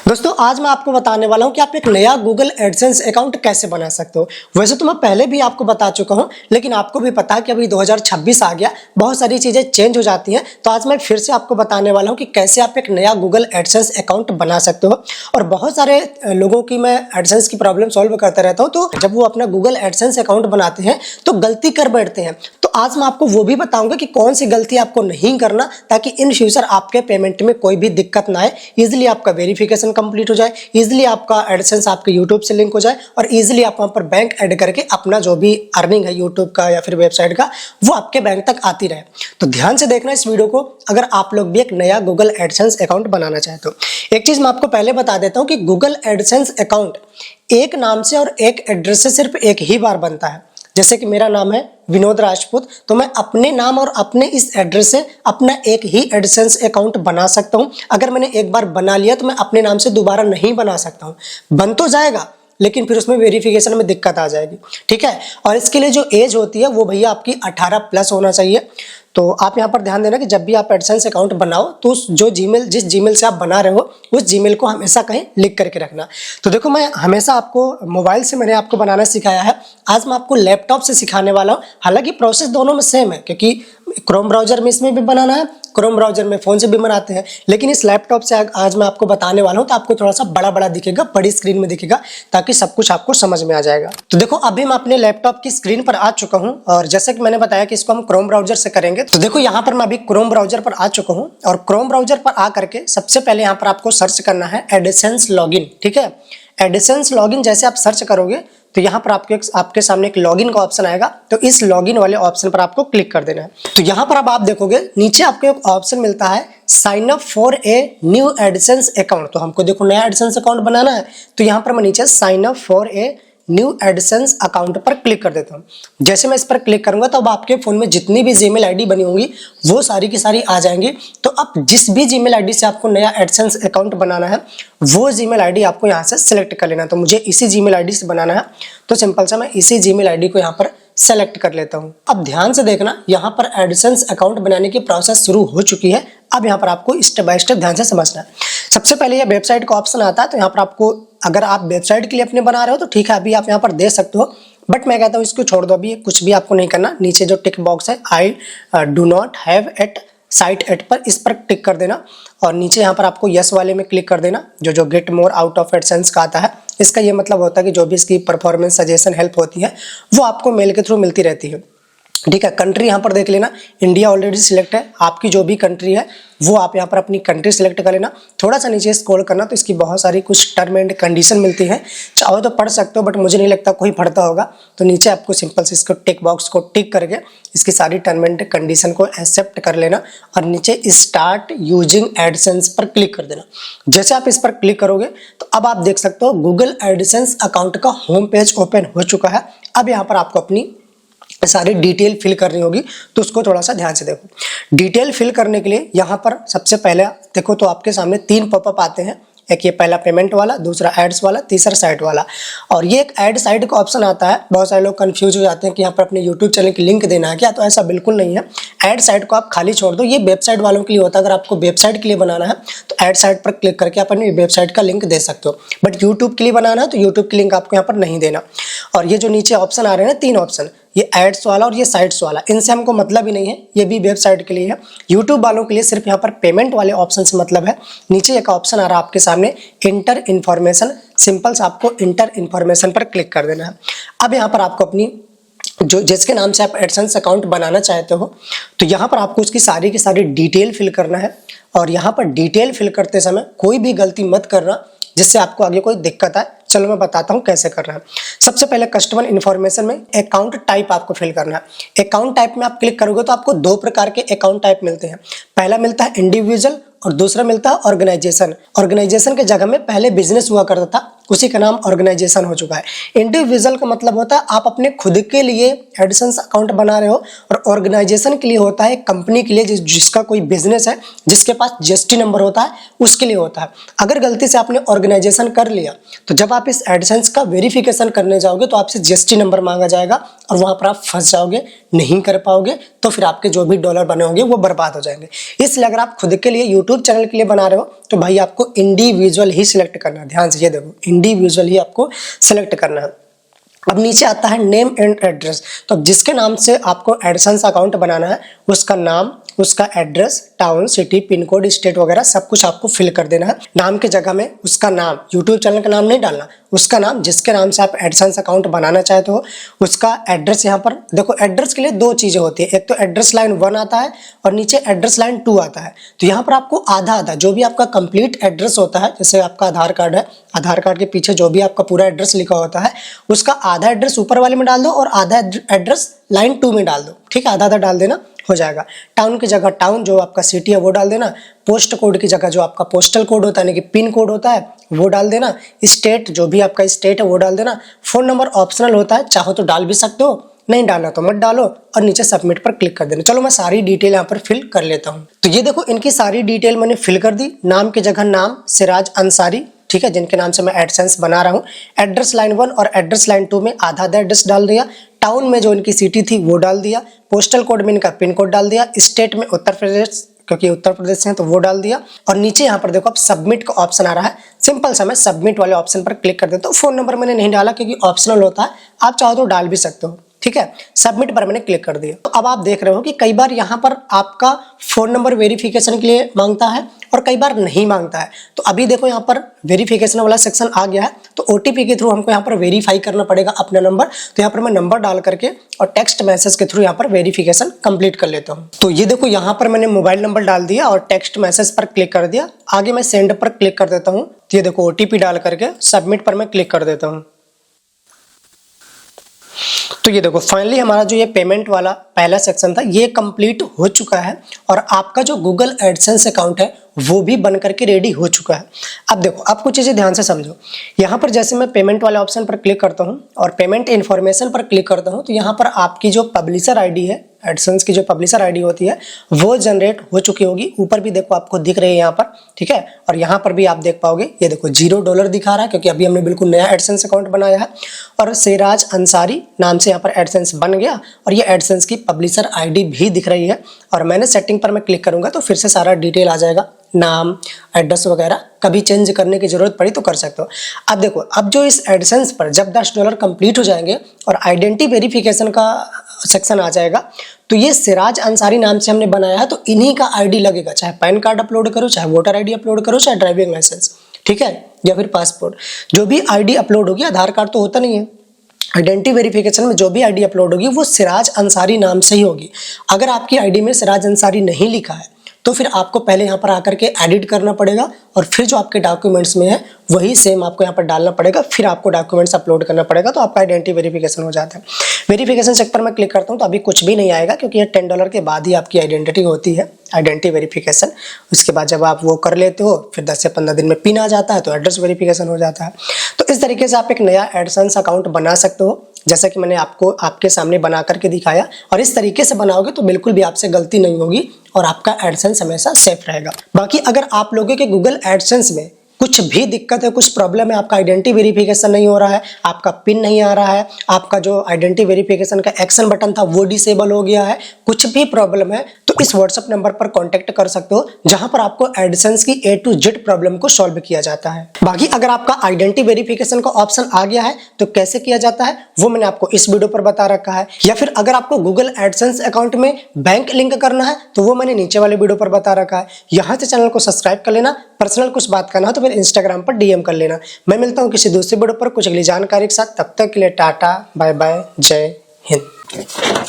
दोस्तों आज मैं आपको बताने वाला हूं कि आप एक नया गूगल एडसेंस अकाउंट कैसे बना सकते हो। वैसे तो मैं पहले भी आपको बता चुका हूं, लेकिन आपको भी पता है कि अभी 2026 आ गया, बहुत सारी चीजें चेंज हो जाती हैं। तो आज मैं फिर से आपको बताने वाला हूं कि कैसे आप एक नया गूगल एडसेंस अकाउंट बना सकते हो। और बहुत सारे लोगों की मैं एडसेंस की प्रॉब्लम सॉल्व करता रहता हूँ, तो जब वो अपना गूगल एडसेंस अकाउंट बनाते हैं तो गलती कर बैठते हैं। तो आज मैं आपको वो भी बताऊंगा कि कौन सी गलती आपको नहीं करना, ताकि इन फ्यूचर आपके पेमेंट में कोई भी दिक्कत ना आए, इजीली आपका वेरिफिकेशन कंप्लीट हो जाए, इजीली आपका एडसेंस आपके यूट्यूब से लिंक हो जाए और इजीली आप वहां पर बैंक ऐड करके अपना जो भी अर्निंग है यूट्यूब का या फिर वेबसाइट का, वो आपके बैंक तक आती रहे। तो ध्यान से देखना इस वीडियो को, अगर आप लोग भी एक नया गूगल एडसेंस अकाउंट बनाना चाहते हो। एक चीज मैं आपको पहले बता देता हूं कि गूगल एडसेंस अकाउंट एक नाम से और एक एड्रेस से सिर्फ एक ही बार बनता है। जैसे कि मेरा नाम है विनोद राजपूत, तो मैं अपने नाम और अपने इस एड्रेस से अपना एक ही एडसेंस अकाउंट बना सकता हूं। अगर मैंने एक बार बना लिया तो मैं अपने नाम से दोबारा नहीं बना सकता हूं। बन तो जाएगा, लेकिन फिर उसमें वेरिफिकेशन में दिक्कत आ जाएगी, ठीक है। और इसके लिए जो एज होती है वो भैया आपकी 18+ होना चाहिए। तो आप यहाँ पर ध्यान देना कि जब भी आप एडसेंस अकाउंट बनाओ तो जिस जीमेल से आप बना रहे हो उस जीमेल को हमेशा कहीं लिख करके रखना। तो देखो, मैं हमेशा आपको मोबाइल से मैंने आपको बनाना सिखाया है, आज मैं आपको लैपटॉप से सिखाने वाला हूँ। हालांकि प्रोसेस दोनों में सेम है, क्योंकि क्रोम ब्राउजर में इसमें भी बनाना है, क्रोम ब्राउजर में फोन से भी बनाते हैं, लेकिन इस लैपटॉप से आज मैं आपको बताने वाला हूं तो आपको थोड़ा सा बड़ा बड़ा दिखेगा, बड़ी स्क्रीन में दिखेगा, ताकि सब कुछ आपको समझ में आ जाएगा। तो देखो, अभी मैं अपने लैपटॉप की स्क्रीन पर आ चुका हूं और जैसे कि मैंने बताया कि इसको हम क्रोम ब्राउजर से करेंगे। तो देखो, यहाँ पर मैं अभी क्रोम ब्राउजर पर आ चुका हूँ और क्रोम ब्राउजर पर आ करके सबसे पहले यहाँ पर आपको सर्च करना है एडसेंस लॉगिन, ठीक है। एडसेंस लॉगिन जैसे आप सर्च करोगे तो यहाँ पर आपके सामने एक लॉगिन का ऑप्शन आएगा, तो इस लॉगिन वाले ऑप्शन पर आपको क्लिक कर देना है। तो यहाँ पर अब आप देखोगे नीचे आपको एक ऑप्शन मिलता है sign up for a new AdSense account. तो हमको देखो नया एडसेंस अकाउंट बनाना है, तो यहाँ पर मैं नीचे sign up for a new AdSense account पर क्लिक कर देता हूं। जैसे मैं इस पर क्लिक करूंगा तो अब आपके फोन में जितनी भी जीमेल आईडी बनी होंगी वो सारी की सारी आ जाएंगी। तो अब जिस भी जीमेल आईडी से आपको नया एडसेंस अकाउंट बनाना है वो जीमेल आईडी आपको यहां से सेलेक्ट कर लेना है। तो मुझे इसी जीमेल आईडी से बनाना है, तो सिंपल सा मैं इसी जीमेल आईडी को यहाँ पर सेलेक्ट कर लेता हूं। अब ध्यान से देखना, यहाँ पर एडसेंस अकाउंट बनाने की प्रोसेस शुरू हो चुकी है। अब यहाँ पर आपको स्टेप बाय स्टेप ध्यान से समझना है। सबसे पहले ये वेबसाइट का ऑप्शन आता है, तो यहाँ पर आपको, अगर आप वेबसाइट के लिए अपने बना रहे हो तो ठीक है, अभी आप यहाँ पर दे सकते हो, बट मैं कहता हूँ इसको छोड़ दो, अभी कुछ भी आपको नहीं करना। नीचे जो टिक बॉक्स है I do not have at site at पर, इस पर टिक कर देना और नीचे यहाँ पर आपको यस वाले में क्लिक कर देना। जो get more out of AdSense का आता है, इसका ये मतलब होता है कि जो भी इसकी परफॉर्मेंस सजेशन हेल्प होती है वो आपको मेल के थ्रू मिलती रहती है, ठीक है। कंट्री यहाँ पर देख लेना, इंडिया ऑलरेडी सिलेक्ट है, आपकी जो भी कंट्री है वो आप यहाँ पर अपनी कंट्री सिलेक्ट कर लेना। थोड़ा सा नीचे स्क्रॉल करना तो इसकी बहुत सारी कुछ टर्म एंड कंडीशन मिलती है, चाहो तो पढ़ सकते हो, बट मुझे नहीं लगता कोई पढ़ता होगा। तो नीचे आपको सिंपल से इसको टिक बॉक्स को टिक करके इसकी सारी टर्म एंड कंडीशन को एक्सेप्ट कर लेना और नीचे स्टार्ट यूजिंग एडसेंस पर क्लिक कर देना। जैसे आप इस पर क्लिक करोगे तो अब आप देख सकते हो गूगल एडसेंस अकाउंट का होम पेज ओपन हो चुका है। अब यहाँ पर आपको अपनी सारी डिटेल फिल करनी होगी, तो उसको थोड़ा सा ध्यान से देखो। डिटेल फिल करने के लिए यहाँ पर सबसे पहले देखो तो आपके सामने 3 पॉपअप आते हैं, एक ये पहला पेमेंट वाला, दूसरा एड्स वाला, तीसरा साइट वाला। और ये एक ऐड साइट का ऑप्शन आता है। बहुत सारे लोग कंफ्यूज हो जाते हैं कि यहाँ पर अपने यूट्यूब चैनल की लिंक देना है क्या, तो ऐसा बिल्कुल नहीं है। ऐड साइट को आप खाली छोड़ दो, ये वेबसाइट वालों के लिए होता है। अगर आपको वेबसाइट के लिए बनाना है तो ऐड साइट पर क्लिक करके आप अपनी वेबसाइट का लिंक दे सकते हो, बट यूट्यूब के लिए बनाना है तो यूट्यूब की लिंक आपको यहाँ पर नहीं देना। और ये जो नीचे ऑप्शन आ रहे हैं ना, 3 ऑप्शन, ये एड्स वाला और ये साइट्स वाला, इनसे हमको मतलब ही नहीं है, ये भी वेबसाइट के लिए है। यूट्यूब वालों के लिए सिर्फ यहाँ पर पेमेंट वाले ऑप्शन से मतलब है। नीचे एक ऑप्शन आ रहा है आपके सामने इंटर इन्फॉर्मेशन, सिंपल से आपको इंटर इन्फॉर्मेशन पर क्लिक कर देना है। अब यहाँ पर आपको अपनी जो जिसके नाम से आप एडसेंस अकाउंट बनाना चाहते हो, तो यहाँ पर आपको उसकी सारी की सारी डिटेल फिल करना है। और यहाँ पर डिटेल फिल करते समय कोई भी गलती मत करना जिससे आपको आगे कोई दिक्कत आए। चलो मैं बताता हूँ कैसे करना है। सबसे पहले कस्टमर इन्फॉर्मेशन में अकाउंट टाइप आपको फिल करना है। अकाउंट टाइप में आप क्लिक करोगे तो आपको 2 प्रकार के अकाउंट टाइप मिलते हैं। पहला मिलता है इंडिविजुअल और दूसरा मिलता है ऑर्गेनाइजेशन। ऑर्गेनाइजेशन के जगह में पहले बिजनेस हुआ करता था, उसी का नाम ऑर्गेनाइजेशन हो चुका है। इंडिविजुअल का मतलब होता है आप अपने खुद के लिए एडसेंस अकाउंट बना रहे हो, और ऑर्गेनाइजेशन के लिए होता है कंपनी के लिए, जिसका कोई बिजनेस है, जिसके पास जीएसटी नंबर होता है, उसके लिए होता है। अगर गलती से आपने ऑर्गेनाइजेशन कर लिया तो जब आप इस एडसेंस का वेरिफिकेशन करने जाओगे तो आपसे जीएसटी नंबर मांगा जाएगा, और वहां पर आप फंस जाओगे, नहीं कर पाओगे, तो फिर आपके जो भी डॉलर बने होंगे वो बर्बाद हो जाएंगे। इसलिए अगर आप खुद के लिए यूट्यूब चैनल के लिए बना रहे हो तो भाई आपको इंडिविजुअल ही सिलेक्ट करना है। ध्यान से ये देखो, इंडिविजुअल ही आपको सिलेक्ट करना है। अब नीचे आता है नेम एंड एड्रेस। तो अब जिसके नाम से आपको एडसेंस अकाउंट बनाना है उसका नाम, उसका address, town, city, pin code, state वगैरह सब कुछ आपको फिल कर देना है। नाम की जगह में उसका नाम, यूट्यूब चैनल का नाम नहीं डालना, उसका नाम, जिसके नाम से आप एडसेंस अकाउंट बनाना चाहते हो उसका एड्रेस। यहाँ पर देखो एड्रेस के लिए दो चीजें होती है, एक तो एड्रेस लाइन 1 आता है और नीचे एड्रेस लाइन 2 आता है। तो यहाँ पर आपको आधा आधा जो भी आपका कंप्लीट एड्रेस होता है, जैसे आपका आधार कार्ड है, आधार कार्ड के पीछे जो भी आपका पूरा एड्रेस लिखा होता है उसका आधा एड्रेस ऊपर वाले में डाल दो और आधा एड्रेस लाइन 2 में डाल दो। ठीक है, आधा आधा डाल देना, हो जाएगा। टाउन की जगह टाउन, जो आपका सिटी है वो डाल देना। पोस्ट कोड की जगह जो आपका पोस्टल कोड होता है यानी कि पिन कोड होता है वो डाल देना। स्टेट, जो भी आपका स्टेट है वो डाल देना। फोन नंबर ऑप्शनल होता है, चाहो तो डाल भी सकते हो, नहीं डालना तो मत डालो, और नीचे सबमिट पर क्लिक कर देना। चलो मैं सारी डिटेल यहाँ पर फिल कर लेता हूँ। तो ये देखो इनकी सारी डिटेल मैंने फिल कर दी। नाम की जगह नाम सिराज अंसारी, ठीक है, जिनके नाम से मैं एडसेंस बना रहा हूँ। एड्रेस लाइन 1 और एड्रेस लाइन 2 में आधा आधा एड्रेस डाल दिया। टाउन में जो इनकी सिटी थी वो डाल दिया। पोस्टल कोड में इनका पिन कोड डाल दिया। स्टेट में उत्तर प्रदेश, क्योंकि उत्तर प्रदेश से हैं तो वो डाल दिया। और नीचे यहाँ पर देखो अब सबमिट का ऑप्शन आ रहा है। सिंपल सा मैं सबमिट वाले ऑप्शन पर क्लिक कर देता हूँ। फोन नंबर मैंने नहीं डाला क्योंकि ऑप्शनल होता है, आप चाहो तो डाल भी सकते हो। ठीक है, सबमिट पर मैंने क्लिक कर दिया। तो अब आप देख रहे हो कि कई बार यहाँ पर आपका फोन नंबर वेरिफिकेशन के लिए मांगता है और कई बार नहीं मांगता है। तो अभी देखो यहाँ पर वेरिफिकेशन वाला सेक्शन आ गया है, तो ओटीपी के थ्रू हमको यहाँ पर वेरीफाई करना पड़ेगा अपना नंबर। तो यहाँ पर मैं नंबर डाल करके और टेक्स्ट मैसेज के थ्रू यहाँ पर वेरिफिकेशन कंप्लीट कर लेता हूँ। तो ये देखो यहाँ पर मैंने मोबाइल नंबर डाल दिया और टेक्स्ट मैसेज पर क्लिक कर दिया। आगे मैं सेंड पर क्लिक कर देता हूँ। ये देखो ओटीपी डाल करके सबमिट पर मैं क्लिक कर देता हूँ। तो ये देखो फाइनली हमारा जो ये पेमेंट वाला पहला सेक्शन था ये कंप्लीट हो चुका है और आपका जो गूगल एडसेंस अकाउंट है वो भी बन करके रेडी हो चुका है। अब देखो आप कुछ चीजें ध्यान से समझो। यहाँ पर जैसे मैं पेमेंट वाले ऑप्शन पर क्लिक करता हूँ और पेमेंट इन्फॉर्मेशन पर क्लिक करता हूँ तो यहाँ पर आपकी जो पब्लिशर आईडी है, एडसेंस की जो पब्लिशर आईडी होती है वो जनरेट हो चुकी होगी। ऊपर भी देखो आपको दिख रही है यहाँ पर, ठीक है, और यहाँ पर भी आप देख पाओगे ये देखो $0 दिखा रहा है क्योंकि अभी हमने बिल्कुल नया एडसेंस अकाउंट बनाया है। और सिराज अंसारी नाम से यहाँ पर एडसेंस बन गया और ये एडसेंस की पब्लिशर आईडी भी दिख रही है। और मैंने सेटिंग पर मैं क्लिक करूंगा तो फिर से सारा डिटेल आ जाएगा, नाम, एड्रेस वगैरह। कभी चेंज करने की जरूरत पड़ी तो कर सकते हो। अब देखो अब जो इस एडसेंस पर जब $10 कंप्लीट हो जाएंगे और आइडेंटिटी वेरिफिकेशन का सेक्शन आ जाएगा तो ये सिराज अंसारी नाम से हमने बनाया है तो इन्हीं का आईडी लगेगा। चाहे पैन कार्ड अपलोड करो, चाहे वोटर आईडी अपलोड करो, चाहे ड्राइविंग लाइसेंस, ठीक है, या फिर पासपोर्ट, जो भी आईडी अपलोड होगी, आधार कार्ड तो होता नहीं है, आइडेंटिटी वेरिफिकेशन में जो भी आईडी अपलोड होगी वो सिराज अंसारी नाम से ही होगी। अगर आपकी आईडी में सिराज अंसारी नहीं लिखा है तो फिर आपको पहले यहाँ पर आकर के एडिट करना पड़ेगा और फिर जो आपके डॉक्यूमेंट्स में है वही सेम आपको यहाँ पर डालना पड़ेगा, फिर आपको डॉक्यूमेंट्स अपलोड करना पड़ेगा तो आपका आइडेंटिटी वेरिफिकेशन हो जाता है। वेरिफिकेशन चेक पर मैं क्लिक करता हूँ तो अभी कुछ भी नहीं आएगा क्योंकि ये $10 के बाद ही आपकी आइडेंटिटी होती है, आइडेंटिटी वेरिफिकेशन। उसके बाद जब आप वो कर लेते हो फिर 10 से 15 दिन में पिन आ जाता है तो एड्रेस वेरिफिकेशन हो जाता है। तो इस तरीके से आप एक नया एडसेंस अकाउंट बना सकते हो जैसा कि मैंने आपको आपके सामने बना करके दिखाया। और इस तरीके से बनाओगे तो बिल्कुल भी आपसे गलती नहीं होगी और आपका एडसेंस हमेशा सेफ रहेगा। बाकी अगर आप लोगों के गूगल एडसेंस में कुछ भी दिक्कत है, कुछ प्रॉब्लम है, आपका आइडेंटिटी वेरिफिकेशन नहीं हो रहा है, आपका पिन नहीं आ रहा है, आपका जो आइडेंटिटी वेरिफिकेशन का एक्शन बटन था वो डिसेबल हो गया है, कुछ भी प्रॉब्लम है तो इस व्हाट्सएप नंबर पर कांटेक्ट कर सकते हो जहां पर आपको एडसेंस की A to Z प्रॉब्लम को सॉल्व किया जाता है। बाकी अगर आपका आइडेंटिटी वेरिफिकेशन का ऑप्शन आ गया है तो कैसे किया जाता है वो मैंने आपको इस वीडियो पर बता रखा है, या फिर अगर आपको गूगल एडसेंस अकाउंट में बैंक लिंक करना है तो वो मैंने नीचे वाले वीडियो पर बता रखा है। यहाँ से चैनल को सब्सक्राइब कर लेना। पर्सनल कुछ बात करना हो तो फिर इंस्टाग्राम पर DM कर लेना। मैं मिलता हूँ किसी दूसरे वीडियो पर कुछ अगली जानकारी के साथ, तब तक के लिए टाटा बाय बाय, जय हिंद।